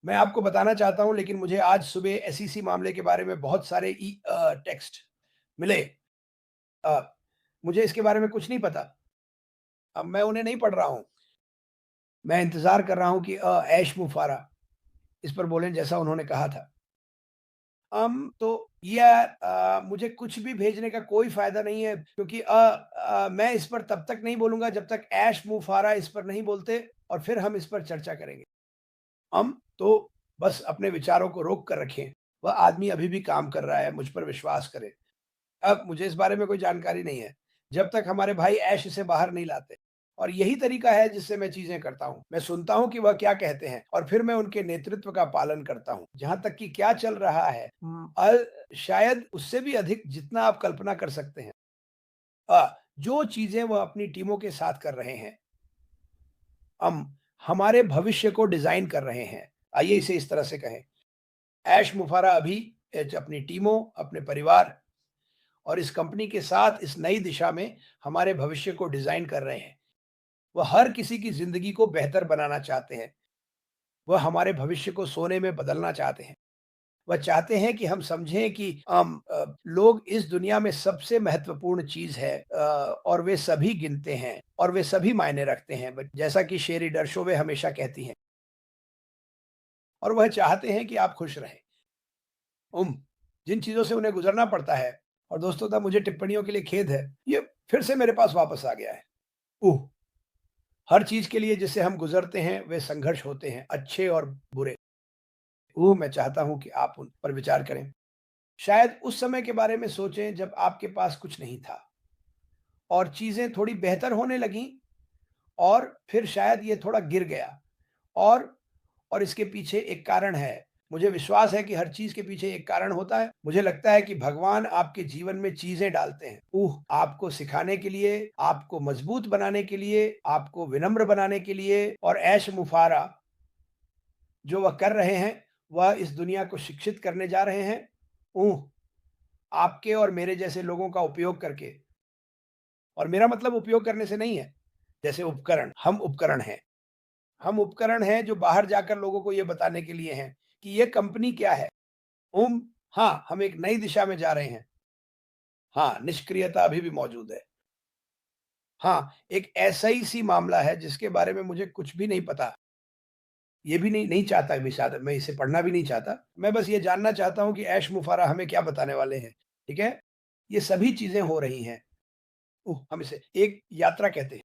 मैं आपको बताना चाहता हूँ, लेकिन मुझे आज सुबह एसईसी मामले के बारे में बहुत सारे टेक्स्ट मिले। अ, मुझे इसके बारे में कुछ नहीं पता। अब मैं उन्हें नहीं पढ़ रहा हूँ। मैं इंतज़ार कर रहा हूँ कि ऐश मुफ़ारा इस पर बोलें जैसा उन्होंने कहा था। तो मुझे कुछ भी भेजने का कोई फ़ायदा नहीं है, क्योंकि मैं इस पर तब तक नहीं बोलूँगा जब तक ऐश मुफ़ारा इस पर नहीं बोलते, और फिर हम इस पर चर्चा करेंगे। हम तो बस अपने विचारों को रोक कर रखें। वह आदमी अभी भी काम कर रहा है, मुझ पर विश्वास करें। अब मुझे इस बारे में कोई जानकारी नहीं है, जब तक हमारे भाई ऐश इसे बाहर नहीं लाते। और यही तरीका है जिससे मैं चीज़ें करता हूँ। मैं सुनता हूँ कि वह क्या कहते हैं और फिर मैं उनके नेतृत्व का पालन करता हूँ। जहाँ तक कि क्या चल रहा है, शायद उससे भी अधिक जितना आप कल्पना कर सकते हैं। जो चीज़ें वह अपनी टीमों के साथ कर रहे हैं, हम हमारे भविष्य को डिज़ाइन कर रहे हैं। आइए इसे इस तरह से कहें। ऐश मुफारा अभी अपनी टीमों, अपने परिवार और इस कंपनी के साथ इस नई दिशा में हमारे भविष्य को डिज़ाइन कर रहे हैं। वह हर किसी की ज़िंदगी को बेहतर बनाना चाहते हैं। वह हमारे भविष्य को सोने में बदलना चाहते हैं। वह चाहते हैं कि हम समझें कि लोग इस दुनिया में सबसे महत्वपूर्ण चीज़ है, और वे सभी गिनते हैं और वे सभी मायने रखते हैं। बट जैसा कि शेरी डर्शोवे हमेशा कहती हैं, और वह चाहते हैं कि आप खुश रहें। जिन चीज़ों से उन्हें गुज़रना पड़ता है, और दोस्तों तब मुझे टिप्पणियों के लिए खेद है, ये फिर से मेरे पास वापस आ गया है। उह! हर चीज़ के लिए जिससे हम गुज़रते हैं, वे संघर्ष होते हैं, अच्छे और बुरे। मैं चाहता हूँ कि आप उन पर विचार करें। शायद उस समय के बारे में सोचें जब आपके पास कुछ नहीं था और चीज़ें थोड़ी बेहतर होने लगीं, और फिर शायद ये थोड़ा गिर गया, और इसके पीछे एक कारण है। मुझे विश्वास है कि हर चीज़ के पीछे एक कारण होता है। मुझे लगता है कि भगवान आपके जीवन में चीज़ें डालते हैं। आपको सिखाने के लिए, आपको मजबूत बनाने के लिए, आपको विनम्र बनाने के लिए, और ऐश-मुफ़ारा जो वह कर रहे हैं, वह इस दुनिया को शिक्षित करने जा रहे हैं। आपके और मेरे जैसे लोगों का उपयोग करके, और मेरा मतलब उपयोग करने से नहीं है, जैसे उपकरण, हम उपकरण हैं। हम उपकरण हैं जो बाहर जाकर लोगों को ये बताने के लिए हैं कि ये कंपनी क्या है। उम, हाँ, हम एक नई दिशा में जा रहे हैं। हाँ, निष्क्रियता अभी भी मौजूद है। हाँ, एक ऐसा ही सी मामला है जिसके बारे में मुझे कुछ भी नहीं पता। ये भी नहीं नहीं चाहता मैं, शायद मैं इसे पढ़ना भी नहीं चाहता। मैं बस ये जानना चाहता हूँ कि ऐश मुफ़ारा हमें क्या बताने वाले हैं, ठीक है? ये सभी चीज़ें हो रही हैं। हम इसे एक यात्रा कहते हैं।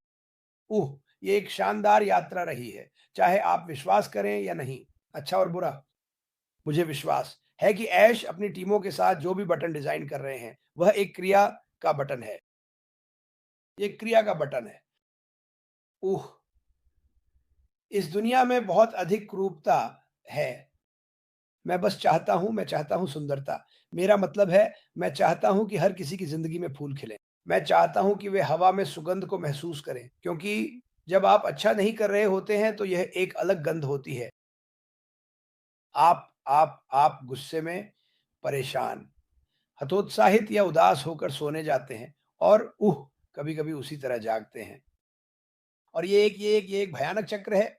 ये एक शानदार यात्रा रही है, चाहे आप विश्वास करें या नहीं, अच्छा और बुरा। मुझे विश्वास है कि ऐश अपनी टीमों के साथ जो भी बटन डिज़ाइन कर रहे हैं, वह एक क्रिया का बटन है। ये क्रिया का बटन है। उह! इस दुनिया में बहुत अधिक क्रूरता है। मैं चाहता हूँ सुंदरता। मेरा मतलब है, मैं चाहता हूँ कि हर किसी की ज़िंदगी में फूल खिलें। मैं चाहता हूँ कि वे हवा में सुगंध को महसूस करें, क्योंकि जब आप अच्छा नहीं कर रहे होते हैं, तो यह एक अलग गंध होती है। आप गुस्से में, परेशान, हतोत्साहित या उदास होकर सोने जाते हैं, और कभी-कभी उसी तरह जागते हैं। और ये एक भयानक चक्र है।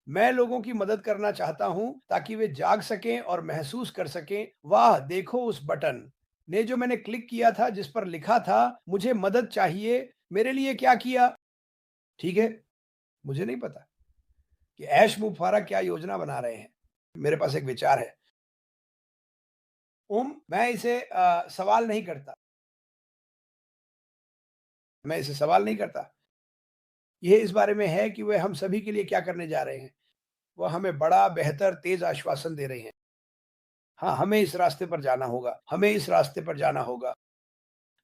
मैं लोगों की मदद करना चाहता हूँ ताकि वे जाग सकें और महसूस कर सकें, वाह! देखो उस बटन ने जो मैंने क्लिक किया था, जिस पर लिखा था मुझे मदद चाहिए, मेरे लिए क्या किया? ठीक है, मुझे नहीं पता कि ऐश मुफारा क्या योजना बना रहे हैं। मेरे पास एक विचार है। मैं इसे सवाल नहीं करता। मैं इसे सवाल नहीं करता। ये इस बारे में है कि वे हम सभी के लिए क्या करने जा रहे हैं। वो हमें बड़ा, बेहतर, तेज़ आश्वासन दे रहे हैं। हाँ, हमें इस रास्ते पर जाना होगा, हमें इस रास्ते पर जाना होगा,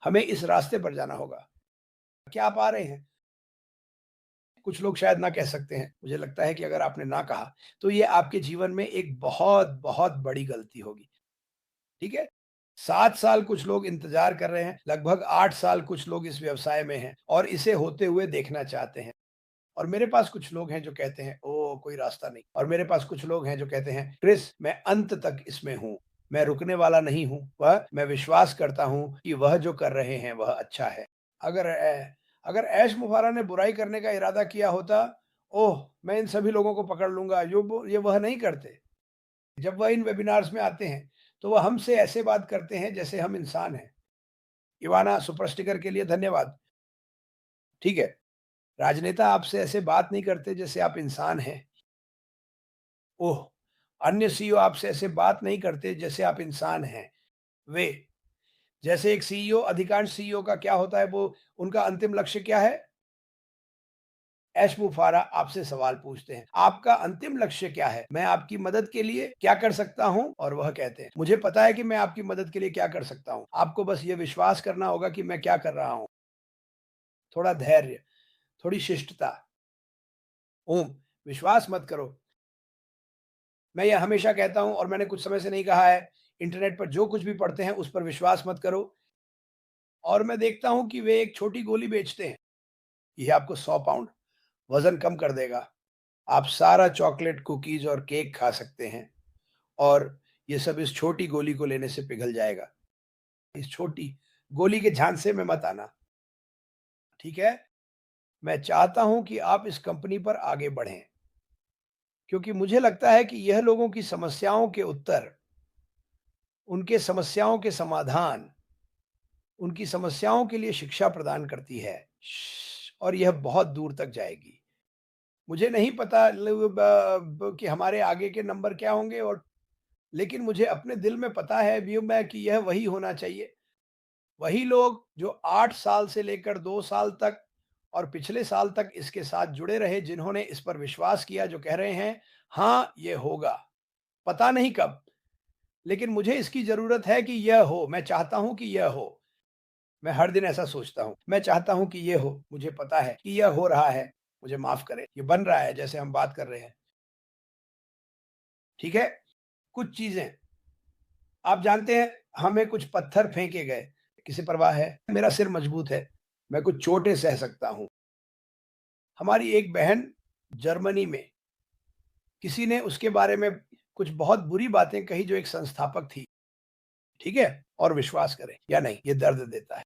हमें इस रास्ते पर जाना होगा। क्या आप आ रहे हैं? कुछ लोग शायद ना कह सकते हैं। मुझे लगता है कि अगर आपने ना कहा, तो ये आपके जीवन में एक बहुत-बहुत बड़ी गलती होगी। ठीक है? 7 साल कुछ लोग इंतज़ार कर रहे हैं, लगभग 8 साल कुछ लोग इस व्यवसाय में हैं और इसे होते हुए देखना चाहते हैं। और मेरे पास कुछ लोग हैं जो कहते हैं, ओह! कोई रास्ता नहीं। और मेरे पास कुछ लोग हैं जो कहते हैं, क्रिस मैं अंत तक इसमें हूँ। मैं रुकने वाला नहीं हूँ। मैं विश्वास करता हूँ कि वह जो कर रहे हैं वह अच्छा है। अगर अगर ऐश मुफारा ने बुराई करने का इरादा किया होता, ओह! मैं इन सभी लोगों को पकड़ लूँगा। ये वह नहीं करते। जब वह इन वेबिनार्स में आते हैं, तो वह हमसे ऐसे बात करते हैं जैसे हम इंसान हैं। इवाना सुपर स्टिकर के लिए धन्यवाद। ठीक है, राजनेता आपसे ऐसे बात नहीं करते जैसे आप इंसान हैं। ओह! अन्य सीईओ आपसे ऐसे बात नहीं करते जैसे आप इंसान हैं। वे जैसे एक सीईओ, अधिकांश सीईओ का क्या होता है, वो उनका अंतिम लक्ष्य क्या है? ऐश मुफारा आपसे सवाल पूछते हैं, आपका अंतिम लक्ष्य क्या है? मैं आपकी मदद के लिए क्या कर सकता हूँ? और वह कहते हैं, मुझे पता है कि मैं आपकी मदद के लिए क्या कर सकता हूँ। आपको बस ये विश्वास करना होगा कि मैं क्या कर रहा हूँ। थोड़ा धैर्य, थोड़ी शिष्टता। ओम, विश्वास मत करो। मैं ये हमेशा कहता हूँ और मैंने कुछ समय से नहीं कहा है, इंटरनेट पर जो कुछ भी पढ़ते हैं उस पर विश्वास मत करो। और मैं देखता हूँ कि वे एक छोटी गोली बेचते हैं। ये आपको 100 पाउंड वज़न कम कर देगा। आप सारा चॉकलेट, कुकीज़ और केक खा सकते हैं और ये सब इस छोटी गोली को लेने से पिघल जाएगा। इस छोटी गोली के झांसे में मत आना, ठीक है? मैं चाहता हूँ कि आप इस कंपनी पर आगे बढ़ें, क्योंकि मुझे लगता है कि यह लोगों की समस्याओं के उत्तर, उनके समस्याओं के समाधान, उनकी समस्याओं के लिए शिक्षा प्रदान करती है। और यह बहुत दूर तक जाएगी। मुझे नहीं पता कि हमारे आगे के नंबर क्या होंगे, और लेकिन मुझे अपने दिल में पता है व्यू में कि यह वही होना चाहिए। वही लोग जो 8 साल से लेकर 2 साल तक और पिछले साल तक इसके साथ जुड़े रहे, जिन्होंने इस पर विश्वास किया, जो कह रहे हैं, हाँ, ये होगा। पता नहीं कब, लेकिन मुझे इसकी ज़रूरत है कि यह हो। मैं चाहता हूँ कि यह हो। मैं हर दिन ऐसा सोचता हूँ। मैं चाहता हूँ कि ये हो। मुझे पता है कि यह हो रहा है। मुझे माफ़ करें। ये बन रहा है जैसे हम बात कर रहे हैं। ठीक है? कुछ चीज़ें आप जानते हैं, हमें कुछ पत्थर फेंके गए, किसे परवाह है? मेरा सिर मजबूत है, मैं कुछ चोटें सह सकता हूँ। हमारी एक बहन जर्मनी में, किसी ने उसके बारे में कुछ बहुत बुरी बातें कही, जो एक संस्थापक थी, ठीक है? और विश्वास करें या नहीं, ये दर्द देता है।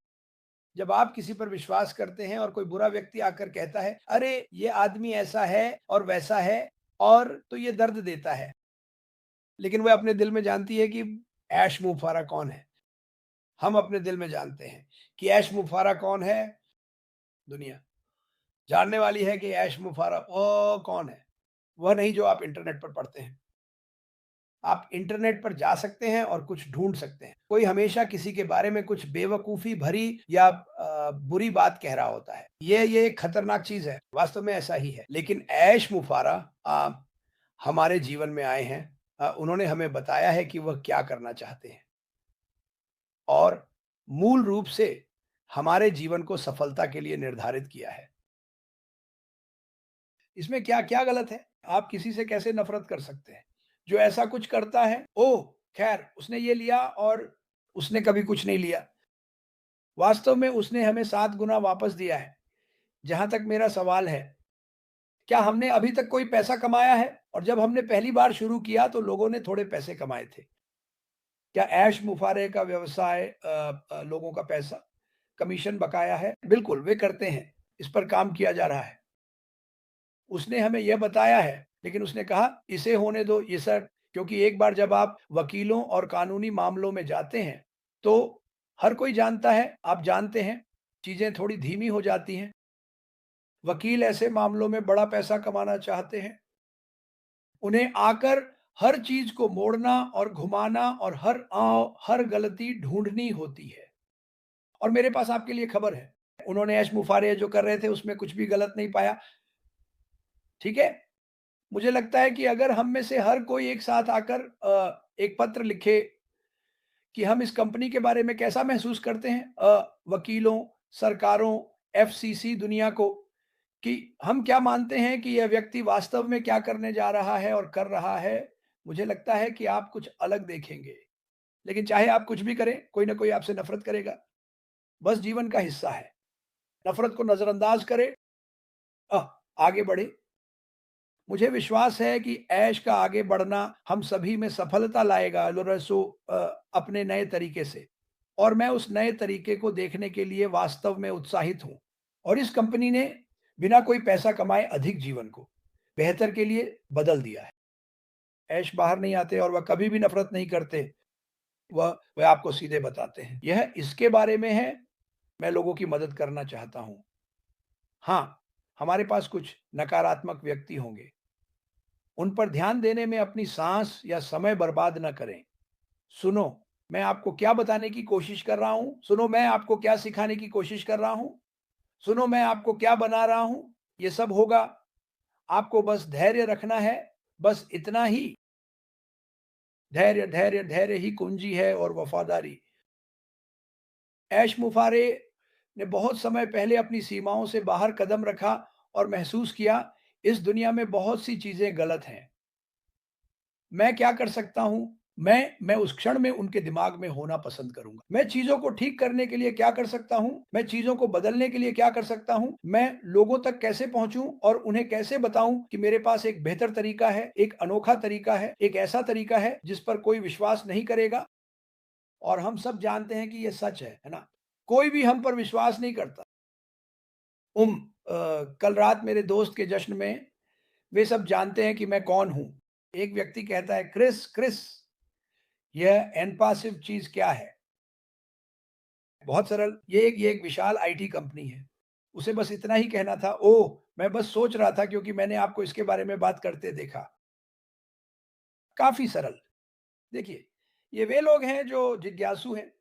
जब आप किसी पर विश्वास करते हैं और कोई बुरा व्यक्ति आकर कहता है, "अरे! ये आदमी ऐसा है और वैसा है", और तो ये दर्द देता है। लेकिन वह अपने दिल में जानती है कि ऐश मुँह फारा कौन है। हम अपने दिल में जानते हैं कि ऐश मुफारा कौन है? दुनिया जानने वाली है कि ऐश मुफारा वो कौन है। वह नहीं जो आप इंटरनेट पर पढ़ते हैं। आप इंटरनेट पर जा सकते हैं और कुछ ढूंढ सकते हैं। कोई हमेशा किसी के बारे में कुछ बेवकूफ़ी भरी या बुरी बात कह रहा होता है। ये एक खतरनाक चीज़ है। वास्तव में ऐसा ही है। लेकिन ऐश मुफारा हमारे जीवन में आए हैं। उन्होंने हमें बताया है कि वह क्या करना चाहते हैं, और मूल रूप से हमारे जीवन को सफलता के लिए निर्धारित किया है। इसमें क्या-क्या गलत है? आप किसी से कैसे नफ़रत कर सकते हैं? जो ऐसा कुछ करता है, ओह! ख़ैर उसने ये लिया और उसने कभी कुछ नहीं लिया। वास्तव में उसने हमें 7 गुना वापस दिया है। जहाँ तक मेरा सवाल है, क्या हमने अभी तक कोई पैसा कमाया है? और जब हमने पहली बार शुरू किया तो लोगों ने थोड़े पैसे कमाए थे। क्या ऐश-मुफ़ारे का व्यवसाय लोगों का पैसा, कमीशन बकाया है? बिल्कुल, वे करते हैं। इस पर काम किया जा रहा है। उसने हमें यह बताया है, लेकिन उसने कहा, "इसे होने दो ये सर", क्योंकि एक बार जब आप वकीलों और कानूनी मामलों में जाते हैं, तो हर कोई जानता है, आप जानते हैं, चीज़ें थोड़ी धीमी हो जाती हैं। वकील ऐसे मामलों में बड़ा पैसा कमाना चाहते हैं। उन्हें आकर हर चीज़ को मोड़ना और घुमाना और हर गलती ढूँढनी होती है। और मेरे पास आपके लिए खबर है, उन्होंने ऐश-मुफ़ारे जो कर रहे थे उसमें कुछ भी गलत नहीं पाया, ठीक है? मुझे लगता है कि अगर हम में से हर कोई एक साथ आकर एक पत्र लिखे कि हम इस कंपनी के बारे में कैसा महसूस करते हैं, वकीलों, सरकारों, एफसीसी दुनिया को, कि हम क्या मानते हैं कि यह व्यक्ति वास्तव में क्या करने जा रहा है और कर रहा है, मुझे लगता है कि आप कुछ अलग देखेंगे। लेकिन चाहे आप कुछ भी करें, कोई ना कोई आपसे नफ़रत करेगा। बस जीवन का हिस्सा है। नफ़रत को नज़रअंदाज करें, आगे बढ़ें। मुझे विश्वास है कि ऐश का आगे बढ़ना हम सभी में सफलता लाएगा, लोरेंसो, अपने नए तरीके से, और मैं उस नए तरीके को देखने के लिए वास्तव में उत्साहित हूँ। और इस कंपनी ने बिना कोई पैसा कमाए अधिक जीवन को बेहतर के लिए बदल दिया है। ऐश बाहर नहीं आते और वह कभी भी नफ़रत नहीं करते, वह आपको सीधे बताते हैं। यह इसके बारे में है, मैं लोगों की मदद करना चाहता हूँ। हाँ, हमारे पास कुछ नकारात्मक व्यक्ति होंगे, उन पर ध्यान देने में अपनी साँस या समय बर्बाद ना करें। सुनो, मैं आपको क्या बताने की कोशिश कर रहा हूँ, सुनो मैं आपको क्या सिखाने की कोशिश कर रहा हूँ, सुनो मैं आपको क्या बना रहा हूँ, ये सब होगा। आपको बस धैर्य रखना है, बस इतना ही। धैर्य, धैर्य, धैर्य ही कुंजी है और वफ़ादारी। ऐश मुफ़ारे ने बहुत समय पहले अपनी सीमाओं से बाहर कदम रखा और महसूस किया, इस दुनिया में बहुत सी चीज़ें गलत हैं। मैं क्या कर सकता हूँ? मैं उस क्षण में उनके दिमाग में होना पसंद करूँगा। मैं चीज़ों को ठीक करने के लिए क्या कर सकता हूँ? मैं चीज़ों को बदलने के लिए क्या कर सकता हूँ? मैं लोगों तक कैसे पहुँचूँ और उन्हें कैसे बताऊँ कि मेरे पास एक बेहतर तरीका है, एक अनोखा तरीका है, एक ऐसा तरीका है जिस पर कोई विश्वास नहीं करेगा और हम सब जानते हैं कि ये सच है ना? कोई भी हम पर विश्वास नहीं करता। कल रात मेरे दोस्त के जश्न में वे सब जानते हैं कि मैं कौन हूँ। एक व्यक्ति कहता है, "क्रिस, क्रिस, यह एनपासिव चीज़ क्या है?" बहुत सरल, ये एक विशाल आईटी कंपनी है। उसे बस इतना ही कहना था, "ओह! मैं बस सोच रहा था क्योंकि मैंने आपको इसके बारे में बात करते देखा।" काफ़ी सरल। देखिए, ये वे लोग हैं जो जिज्ञासु हैं।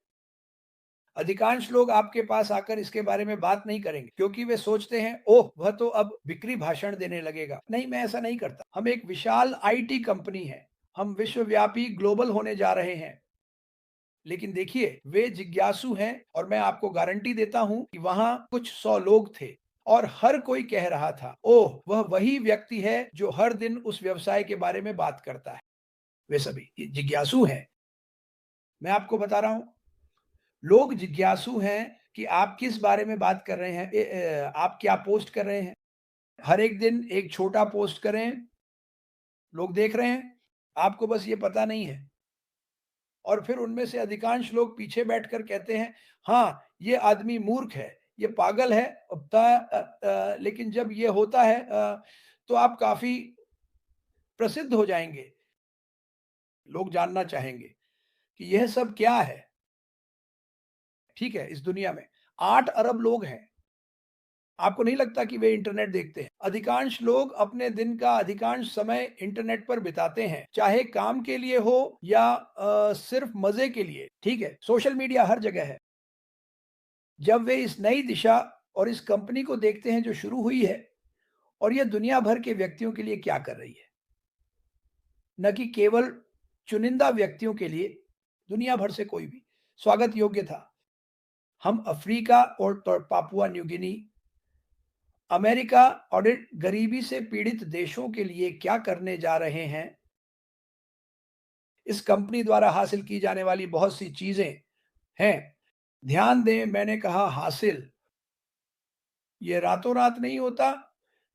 अधिकांश लोग आपके पास आकर इसके बारे में बात नहीं करेंगे क्योंकि वे सोचते हैं, "ओह! वह तो अब बिक्री भाषण देने लगेगा।" नहीं, मैं ऐसा नहीं करता। हम एक विशाल आईटी कंपनी हैं। हम विश्वव्यापी ग्लोबल होने जा रहे हैं। लेकिन देखिए, वे जिज्ञासु हैं और मैं आपको गारंटी देता हूँ कि वहाँ कुछ 100 लोग थे और हर कोई कह रहा था, "ओह! वह वही व्यक्ति है जो हर दिन उस व्यवसाय के बारे में बात करता है।" वे सभी ये जिज्ञासु हैं। मैं आपको बता रहा हूँ, लोग जिज्ञासु हैं कि आप किस बारे में बात कर रहे हैं, आप क्या पोस्ट कर रहे हैं। हर एक दिन एक छोटा पोस्ट करें, लोग देख रहे हैं, आपको बस ये पता नहीं है। और फिर उनमें से अधिकांश लोग पीछे बैठकर कहते हैं, हाँ, ये आदमी मूर्ख है, ये पागल है। लेकिन जब ये होता है तो आप काफ़ी प्रसिद्ध हो जाएँगे। लोग जानना चाहेंगे कि यह सब क्या है? ठीक है, इस दुनिया में 8 अरब लोग हैं। आपको नहीं लगता कि वे इंटरनेट देखते हैं? अधिकांश लोग अपने दिन का अधिकांश समय इंटरनेट पर बिताते हैं, चाहे काम के लिए हो या सिर्फ़ मज़े के लिए, ठीक है? सोशल मीडिया हर जगह है। जब वे इस नई दिशा और इस कंपनी को देखते हैं जो शुरू हुई है और ये दुनिया भर के व्यक्तियों के लिए क्या कर रही है, न कि केवल चुनिंदा व्यक्तियों के लिए, दुनिया भर से कोई भी स्वागत योग्य था। हम अफ्रीका और पापुआ न्यू गिनी, अमेरिका और इन गरीबी से पीड़ित देशों के लिए क्या करने जा रहे हैं। इस कंपनी द्वारा हासिल की जाने वाली बहुत सी चीजें हैं। ध्यान दें, मैंने कहा हासिल, ये रातों रात नहीं होता।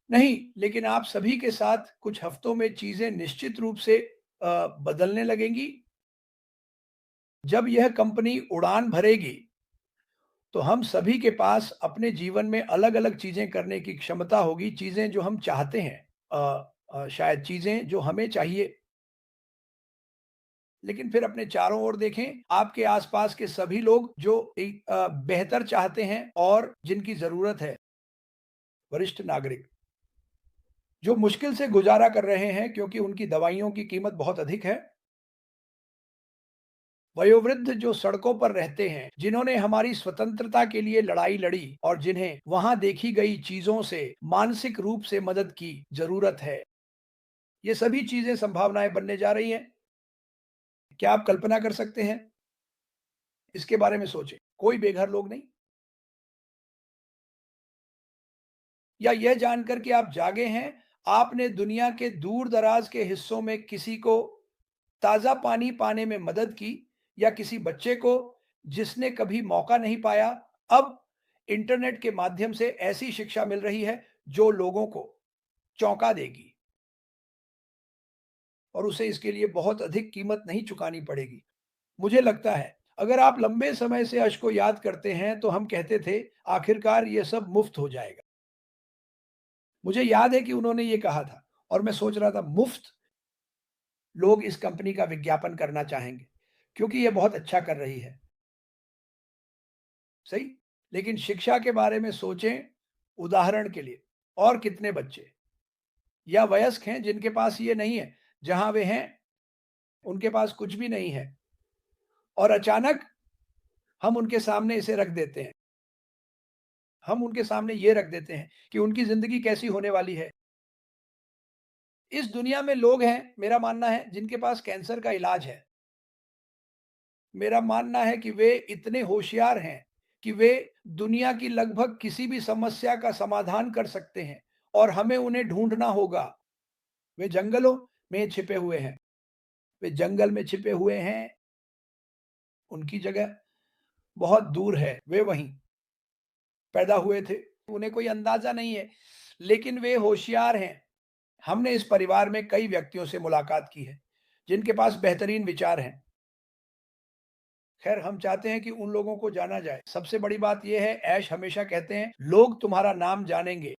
नहीं, लेकिन आप सभी के साथ कुछ हफ्तों में चीज़ें निश्चित रूप से बदलने लगेंगी। जब यह कंपनी उड़ान भरेगी, तो हम सभी के पास अपने जीवन में अलग-अलग चीज़ें करने की क्षमता होगी, चीज़ें जो हम चाहते हैं। शायद चीज़ें जो हमें चाहिए। लेकिन फिर अपने चारों ओर देखें, आपके आस-पास के सभी लोग जो एक बेहतर चाहते हैं और जिनकी ज़रूरत है, वरिष्ठ नागरिक, जो मुश्किल से गुज़ारा कर रहे हैं क्योंकि उनकी दवाइयों की कीमत बहुत अधिक है। वयोवृद्ध जो सड़कों पर रहते हैं, जिन्होंने हमारी स्वतंत्रता के लिए लड़ाई लड़ी और जिन्हें वहां देखी गई चीजों से मानसिक रूप से मदद की जरूरत है। ये सभी चीजें संभावनाएं बनने जा रही हैं। क्या आप कल्पना कर सकते हैं? इसके बारे में सोचें। कोई बेघर लोग नहीं, या यह जानकर कि आप जागे हैं, आपने दुनिया के दूर दराज के हिस्सों में किसी को ताज़ा पानी पाने में मदद की, या किसी बच्चे को जिसने कभी मौका नहीं पाया, अब इंटरनेट के माध्यम से ऐसी शिक्षा मिल रही है जो लोगों को चौंका देगी और उसे इसके लिए बहुत अधिक कीमत नहीं चुकानी पड़ेगी। मुझे लगता है, अगर आप लंबे समय से अश को याद करते हैं, तो हम कहते थे, आखिरकार ये सब मुफ्त हो जाएगा। मुझे याद है कि उन्होंने ये कहा था और मैं सोच रहा था, मुफ्त? लोग इस कंपनी का विज्ञापन करना चाहेंगे, क्योंकि ये बहुत अच्छा कर रही है, सही? लेकिन शिक्षा के बारे में सोचें, उदाहरण के लिए और कितने बच्चे या वयस्क हैं जिनके पास ये नहीं है, जहाँ वे हैं, उनके पास कुछ भी नहीं है और अचानक हम उनके सामने इसे रख देते हैं। हम उनके सामने ये रख देते हैं कि उनकी ज़िंदगी कैसी होने वाली है। इस दुनिया में लोग हैं, मेरा मानना है, जिनके पास कैंसर का इलाज है। मेरा मानना है कि वे इतने होशियार हैं कि वे दुनिया की लगभग किसी भी समस्या का समाधान कर सकते हैं और हमें उन्हें ढूँढना होगा। वे जंगलों में छिपे हुए हैं। वे जंगल में छिपे हुए हैं, उनकी जगह बहुत दूर है, वे वहीं पैदा हुए थे। उन्हें कोई अंदाज़ा नहीं है, लेकिन वे होशियार हैं। हमने इस परिवार में कई व्यक्तियों से मुलाकात की है, जिनके पास बेहतरीन विचार हैं। खैर हम चाहते हैं कि उन लोगों को जाना जाए। सबसे बड़ी बात ये है, ऐश हमेशा कहते हैं, लोग तुम्हारा नाम जानेंगे,